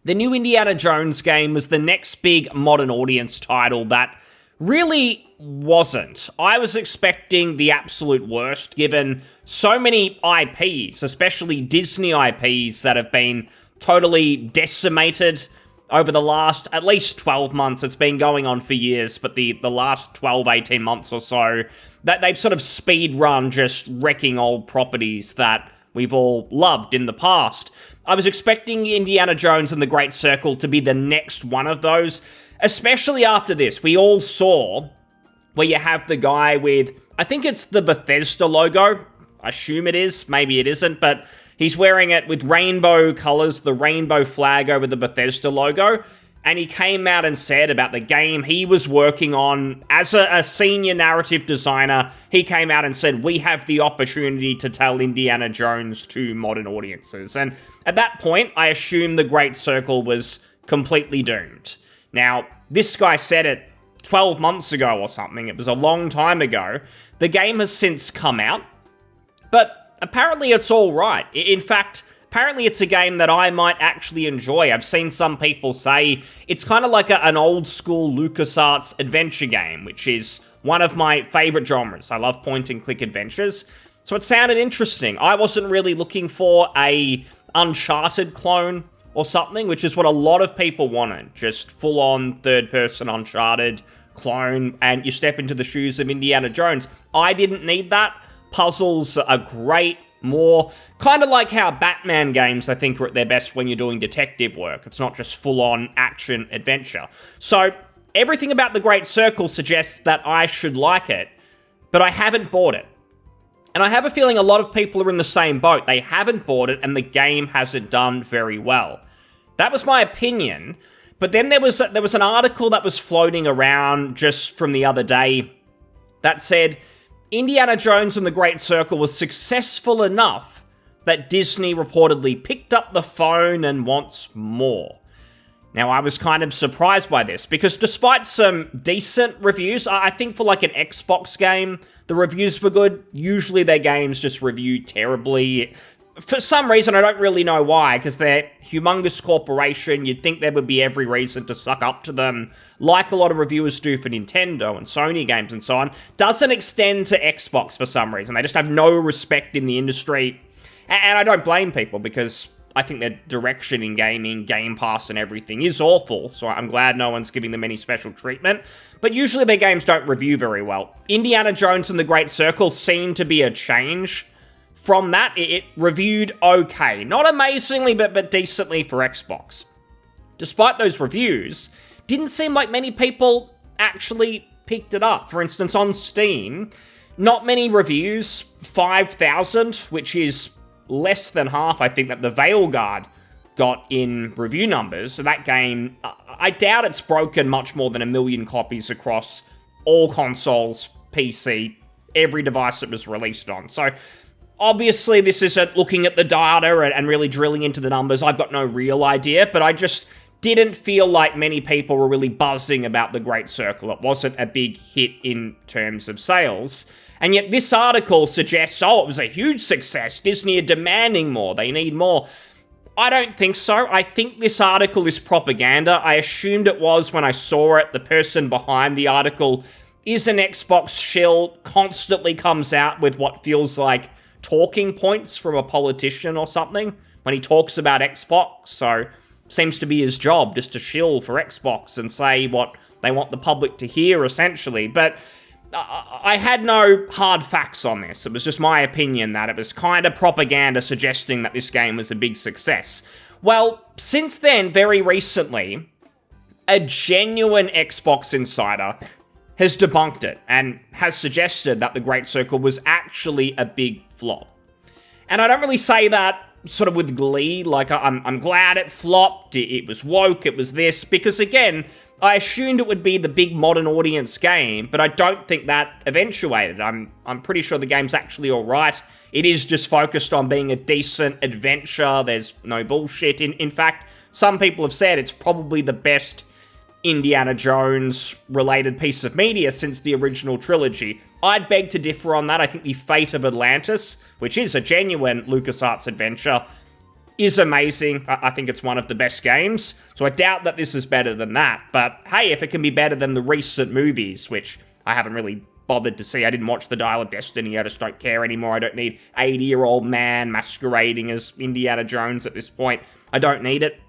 the new Indiana Jones game was the next big modern audience title that really wasn't. I was expecting the absolute worst, given so many IPs, especially Disney IPs, that have been totally decimated over the last at least 12 months. It's been going on for years, but the last 12, 18 months or so, that they've sort of speed run just wrecking old properties that we've all loved in the past. I was expecting Indiana Jones and the Great Circle to be the next one of those, especially after this. We all saw where you have the guy with, I think it's the Bethesda logo. I assume it is, maybe it isn't, but he's wearing it with rainbow colors, the rainbow flag over the Bethesda logo. And he came out and said about the game he was working on as a senior narrative designer. He came out and said, we have the opportunity to tell Indiana Jones to modern audiences. And at that point, I assumed the Great Circle was completely doomed. Now, this guy said it 12 months ago or something. It was a long time ago. The game has since come out, but apparently it's all right. In fact, apparently it's a game that I might actually enjoy. I've seen some people say it's kind of like an old school LucasArts adventure game, which is one of my favorite genres. I love point and click adventures. So it sounded interesting. I wasn't really looking for a Uncharted clone or something, which is what a lot of people wanted. Just full on third person Uncharted clone, and you step into the shoes of Indiana Jones. I didn't need that. Puzzles are great. More kind of like how Batman games, I think, are at their best when you're doing detective work. It's not just full-on action adventure. So everything about the Great Circle suggests that I should like it, but I haven't bought it. And I have a feeling a lot of people are in the same boat. They haven't bought it, and the game hasn't done very well. That was my opinion. But then there was an article that was floating around just from the other day that said Indiana Jones and the Great Circle was successful enough that Disney reportedly picked up the phone and wants more. Now, I was kind of surprised by this, because despite some decent reviews, I think for like an Xbox game, the reviews were good. Usually their games just review terribly. For some reason, I don't really know why, because they're a humongous corporation. You'd think there would be every reason to suck up to them, like a lot of reviewers do for Nintendo and Sony games and so on. Doesn't extend to Xbox for some reason. They just have no respect in the industry. And I don't blame people, because I think their direction in gaming, Game Pass and everything is awful, so I'm glad no one's giving them any special treatment. But usually their games don't review very well. Indiana Jones and the Great Circle seemed to be a change. From that, it reviewed okay. Not amazingly, but decently for Xbox. Despite those reviews, didn't seem like many people actually picked it up. For instance, on Steam, not many reviews, 5,000, which is less than half, I think, that the Veilguard got in review numbers. So that game, I doubt it's broken much more than 1 million copies across all consoles, PC, every device it was released on. So obviously, this isn't looking at the data and really drilling into the numbers. I've got no real idea, but I just didn't feel like many people were really buzzing about the Great Circle. It wasn't a big hit in terms of sales. And yet this article suggests, oh, it was a huge success. Disney are demanding more. They need more. I don't think so. I think this article is propaganda. I assumed it was when I saw it. The person behind the article is an Xbox shill, constantly comes out with what feels like talking points from a politician or something when he talks about Xbox. So seems to be his job, just to shill for Xbox and say what they want the public to hear, essentially. But I had no hard facts on this. It was just my opinion that it was kind of propaganda suggesting that this game was a big success. Well, since then, very recently, a genuine Xbox insider has debunked it and has suggested that the Great Circle was actually a big flop. And I don't really say that sort of with glee, like I'm glad it flopped, it was woke, it was this, because again, I assumed it would be the big modern audience game, but I don't think that eventuated. I'm pretty sure the game's actually alright. It is just focused on being a decent adventure. There's no bullshit. In fact, some people have said it's probably the best Indiana Jones related piece of media since the original trilogy. I'd beg to differ on that. I think the Fate of Atlantis, which is a genuine LucasArts adventure, is amazing. I think it's one of the best games. So I doubt that this is better than that. But hey, if it can be better than the recent movies, which I haven't really bothered to see. I didn't watch The Dial of Destiny. I just don't care anymore. I don't need 80-year-old man masquerading as Indiana Jones at this point. I don't need it.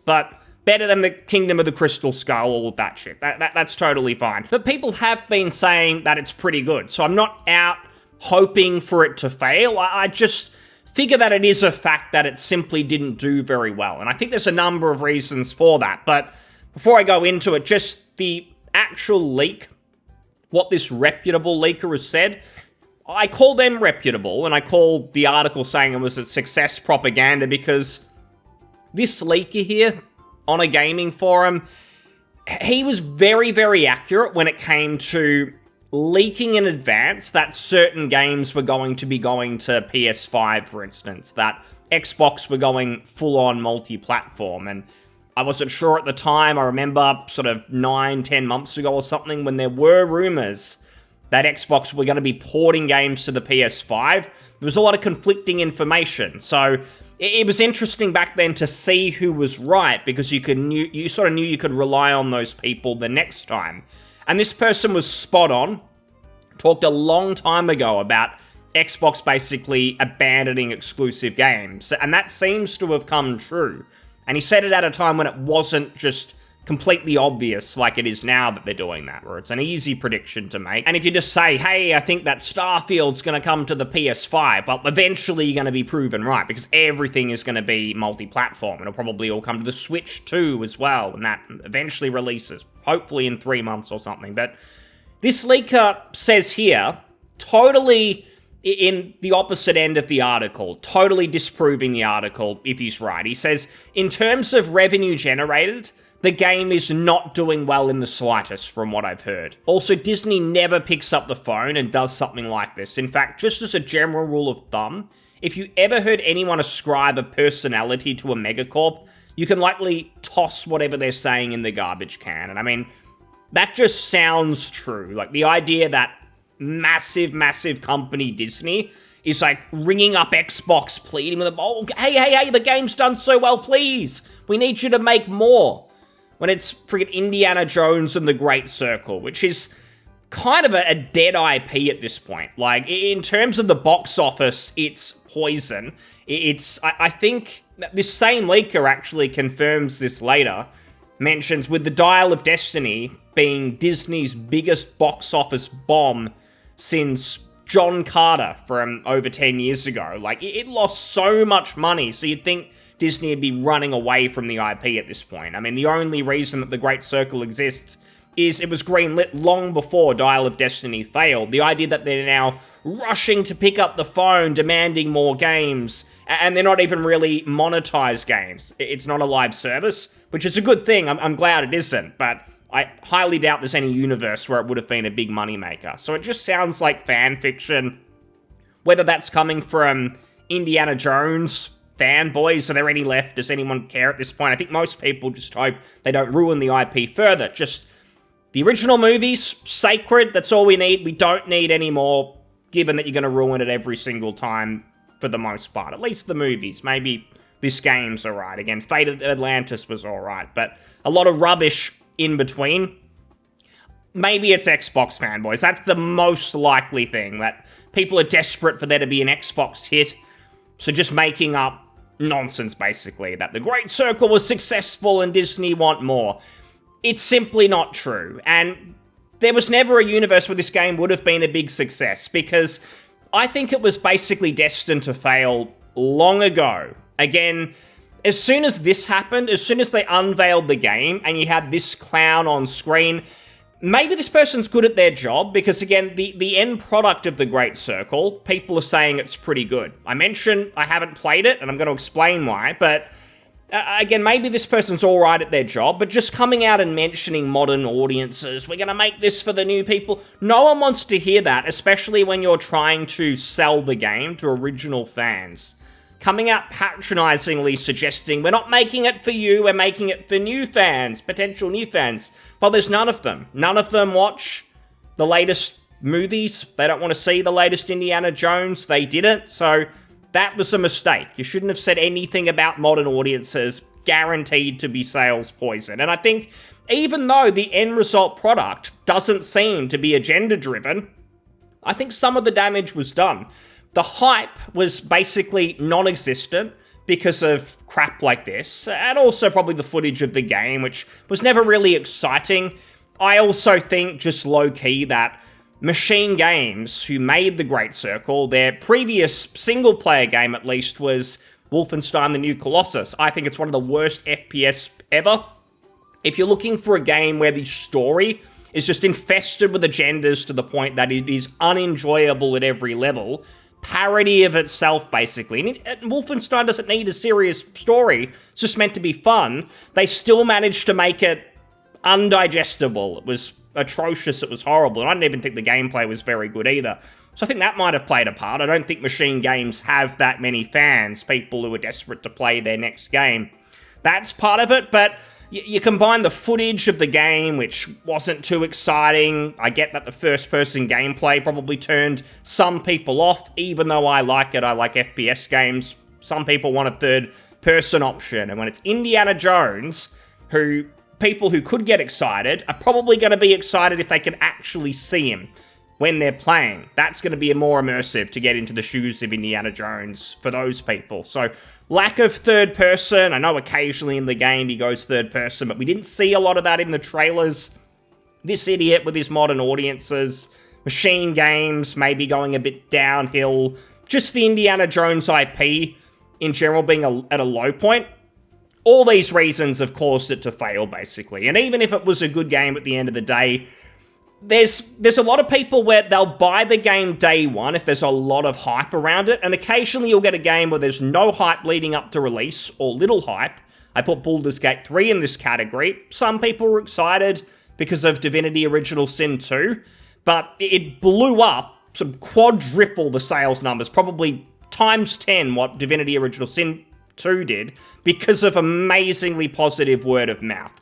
But better than the Kingdom of the Crystal Skull, all of that shit. That's totally fine. But people have been saying that it's pretty good. So I'm not out hoping for it to fail. I just figure that it is a fact that it simply didn't do very well. And I think there's a number of reasons for that. But before I go into it, just the actual leak, what this reputable leaker has said, I call them reputable, and I call the article saying it was a success propaganda because this leaker here on a gaming forum, he was very, very accurate when it came to leaking in advance that certain games were going to be going to PS5, for instance, that Xbox were going full-on multi-platform, and I wasn't sure at the time. I remember sort of 9-10 months ago or something when there were rumors that Xbox were going to be porting games to the PS5. There was a lot of conflicting information. So it was interesting back then to see who was right because you sort of knew you could rely on those people the next time. And this person was spot on. Talked a long time ago about Xbox basically abandoning exclusive games. And that seems to have come true. And he said it at a time when it wasn't just completely obvious like it is now that they're doing that, where it's an easy prediction to make. And if you just say, hey, I think that Starfield's going to come to the PS5, well, eventually you're going to be proven right because everything is going to be multi-platform. It'll probably all come to the Switch too as well, and that eventually releases, hopefully in 3 months or something. But this leaker says here, totally in the opposite end of the article, totally disproving the article if he's right. He says, in terms of revenue generated, the game is not doing well in the slightest from what I've heard. Also, Disney never picks up the phone and does something like this. In fact, just as a general rule of thumb, if you ever heard anyone ascribe a personality to a megacorp, you can likely toss whatever they're saying in the garbage can. And I mean, that just sounds true. Like the idea that massive company Disney is like ringing up Xbox, pleading with them, oh, hey, the game's done so well, please. We need you to make more. When it's friggin' Indiana Jones and the Great Circle, which is kind of a dead IP at this point. Like, in terms of the box office, it's poison. I think this same leaker actually confirms this later, mentions with The Dial of Destiny being Disney's biggest box office bomb since John Carter from over 10 years ago. Like, it lost so much money, so you'd think Disney would be running away from the IP at this point. I mean, the only reason that the Great Circle exists is it was greenlit long before Dial of Destiny failed. The idea that they're now rushing to pick up the phone, demanding more games, and they're not even really monetized games. It's not a live service, which is a good thing. I'm glad it isn't, but I highly doubt there's any universe where it would have been a big moneymaker. So it just sounds like fan fiction. Whether that's coming from Indiana Jones fanboys, are there any left? Does anyone care at this point? I think most people just hope they don't ruin the IP further. Just the original movies, sacred, that's all we need. We don't need any more, given that you're going to ruin it every single time for the most part. At least the movies. Maybe this game's alright. Again, Fate of Atlantis was alright, but a lot of rubbish in between. Maybe it's Xbox fanboys. That's the most likely thing, that people are desperate for there to be an Xbox hit, so just making up nonsense, basically, that the Great Circle was successful and Disney want more. It's simply not true, and there was never a universe where this game would have been a big success, because I think it was basically destined to fail long ago. Again, as soon as this happened, as soon as they unveiled the game, and you had this clown on screen, maybe this person's good at their job, because again, the end product of the Great Circle, people are saying it's pretty good. I mentioned I haven't played it, and I'm going to explain why, but again, maybe this person's alright at their job, but just coming out and mentioning modern audiences, we're going to make this for the new people, no one wants to hear that, especially when you're trying to sell the game to original fans. Coming out patronizingly suggesting, we're not making it for you, we're making it for new fans, potential new fans. Well, there's none of them. None of them watch the latest movies. They don't want to see the latest Indiana Jones. They didn't. So That was a mistake. You shouldn't have said anything about modern audiences guaranteed to be sales poison. And I think even though the end result product doesn't seem to be agenda driven, I think some of the damage was done. The hype was basically non-existent because of crap like this, and also probably the footage of the game, which was never really exciting. I also think, just low-key, that Machine Games, who made The Great Circle, their previous single-player game at least was Wolfenstein: The New Colossus. I think it's one of the worst FPS ever. If you're looking for a game where the story is just infested with agendas to the point that it is unenjoyable at every level, parody of itself, basically. And Wolfenstein doesn't need a serious story. It's just meant to be fun. They still managed to make it undigestible. It was atrocious. It was horrible. And I didn't even think the gameplay was very good either. So I think that might have played a part. I don't think Machine Games have that many fans, people who are desperate to play their next game. That's part of it, but you combine the footage of the game, which wasn't too exciting. I get that the first-person gameplay probably turned some people off, even though I like it. I like FPS games. Some people want a third-person option. And when it's Indiana Jones, people who could get excited are probably going to be excited if they can actually see him when they're playing. That's going to be more immersive to get into the shoes of Indiana Jones for those people. So lack of third person. I know occasionally in the game he goes third person, but we didn't see a lot of that in the trailers. This idiot with his modern audiences, Machine Games maybe going a bit downhill, just the Indiana Jones IP in general being at a low point. All these reasons have caused it to fail, basically. And even if it was a good game at the end of the day, there's a lot of people where they'll buy the game day one if there's a lot of hype around it, and occasionally you'll get a game where there's no hype leading up to release, or little hype. I put Baldur's Gate 3 in this category. Some people were excited because of Divinity Original Sin 2, but it blew up, sort of quadruple the sales numbers, probably times 10 what Divinity Original Sin 2 did, because of amazingly positive word of mouth.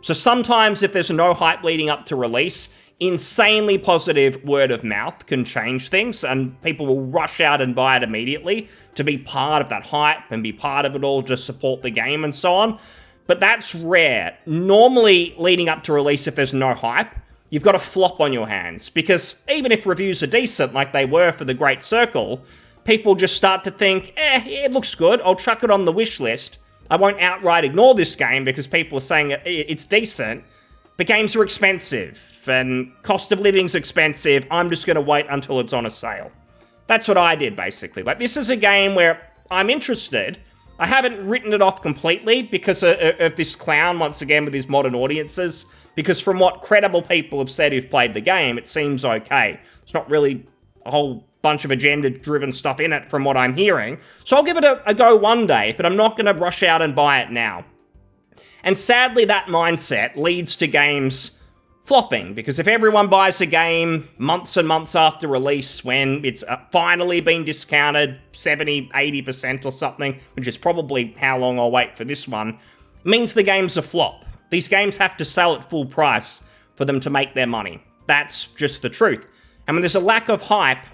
So sometimes if there's no hype leading up to release, insanely positive word of mouth can change things, and people will rush out and buy it immediately to be part of that hype and be part of it all, just support the game and so on. But that's rare. Normally, leading up to release, if there's no hype, you've got a flop on your hands, because even if reviews are decent, like they were for The Great Circle, people just start to think, it looks good, I'll chuck it on the wish list. I won't outright ignore this game because people are saying it's decent, but games are expensive, and cost of living's expensive. I'm just going to wait until it's on a sale. That's what I did, basically. Like, this is a game where I'm interested. I haven't written it off completely because of this clown, once again, with his modern audiences, because from what credible people have said who've played the game, it seems okay. It's not really a whole bunch of agenda-driven stuff in it from what I'm hearing. So I'll give it a go one day, but I'm not going to rush out and buy it now. And sadly, that mindset leads to games flopping, because if everyone buys a game months and months after release when it's finally been discounted 70, 80% or something, which is probably how long I'll wait for this one, it means the game's a flop. These games have to sell at full price for them to make their money. That's just the truth. And when there's a lack of hype,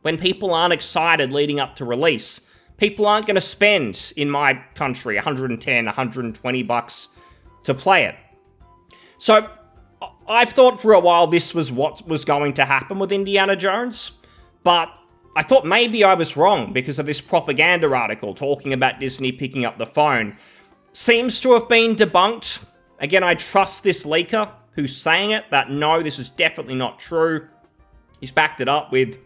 when people aren't excited leading up to release, people aren't going to spend, in my country, 110, 120 bucks to play it. So I've thought for a while this was what was going to happen with Indiana Jones, but I thought maybe I was wrong because of this propaganda article talking about Disney picking up the phone. Seems to have been debunked. Again, I trust this leaker who's saying it, that no, this is definitely not true. He's backed it up with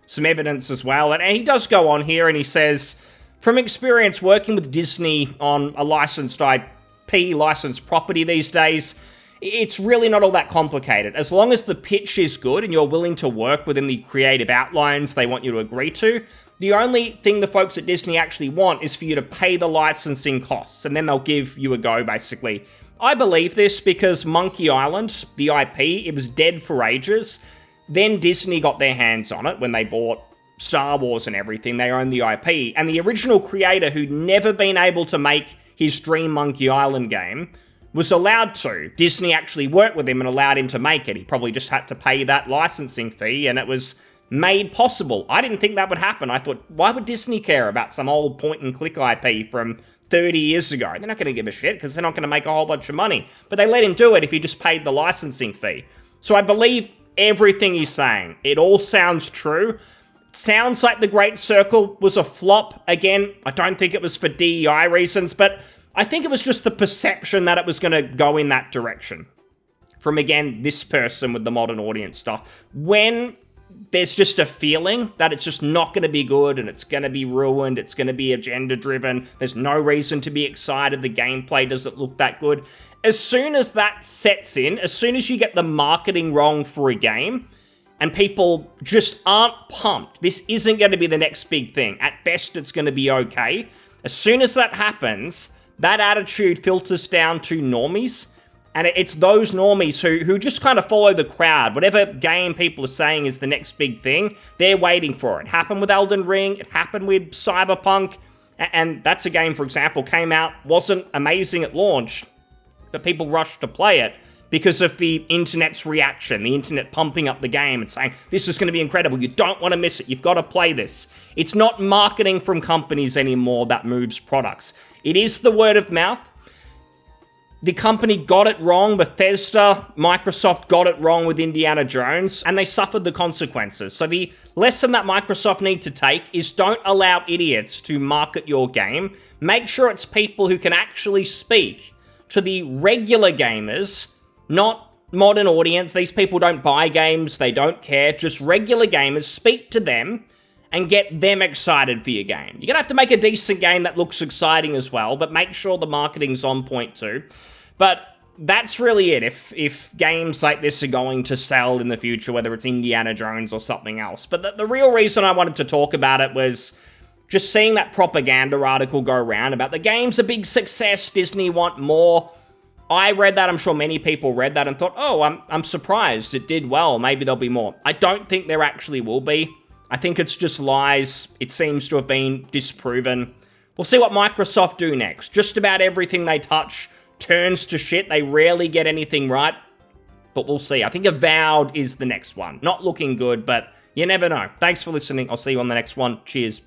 some evidence as well, and he does go on here and he says, from experience working with Disney on a licensed IP, licensed property these days, it's really not all that complicated. As long as the pitch is good and you're willing to work within the creative outlines they want you to agree to, the only thing the folks at Disney actually want is for you to pay the licensing costs, and then they'll give you a go, basically. I believe this because Monkey Island, the IP, it was dead for ages. Then Disney got their hands on it when they bought Star Wars and everything. They own the IP. And the original creator, who'd never been able to make his dream Monkey Island game, was allowed to. Disney actually worked with him and allowed him to make it. He probably just had to pay that licensing fee, and it was made possible. I didn't think that would happen. I thought, why would Disney care about some old point-and-click IP from 30 years ago? They're not going to give a shit because they're not going to make a whole bunch of money. But they let him do it if he just paid the licensing fee. So I believe everything he's saying. It all sounds true. Sounds like The Great Circle was a flop. Again, I don't think it was for DEI reasons, but I think it was just the perception that it was going to go in that direction. From, again, this person with the modern audience stuff. When there's just a feeling that it's just not going to be good and it's going to be ruined, it's going to be agenda-driven, there's no reason to be excited, the gameplay doesn't look that good. As soon as that sets in, as soon as you get the marketing wrong for a game, and people just aren't pumped, this isn't going to be the next big thing. At best, it's going to be okay. As soon as that happens, that attitude filters down to normies, and it's those normies who just kind of follow the crowd. Whatever game people are saying is the next big thing, they're waiting for it. It happened with Elden Ring, it happened with Cyberpunk, and that's a game, for example, came out, wasn't amazing at launch, but people rushed to play it because of the internet's reaction, the internet pumping up the game and saying, this is going to be incredible, you don't want to miss it, you've got to play this. It's not marketing from companies anymore that moves products. It is the word of mouth. The company got it wrong, Bethesda, Microsoft got it wrong with Indiana Jones, and they suffered the consequences. So the lesson that Microsoft need to take is don't allow idiots to market your game. Make sure it's people who can actually speak to the regular gamers, not modern audience. These people don't buy games, they don't care, just regular gamers. Speak to them and get them excited for your game. You're gonna have to make a decent game that looks exciting as well, but make sure the marketing's on point too. But that's really it. If games like this are going to sell in the future, whether it's Indiana Jones or something else. But the real reason I wanted to talk about it was just seeing that propaganda article go around about the game's a big success, Disney want more. I read that, I'm sure many people read that and thought, oh, I'm surprised it did well, maybe there'll be more. I don't think there actually will be. I think it's just lies. It seems to have been disproven. We'll see what Microsoft do next. Just about everything they touch turns to shit. They rarely get anything right, but we'll see. I think Avowed is the next one. Not looking good, but you never know. Thanks for listening. I'll see you on the next one. Cheers.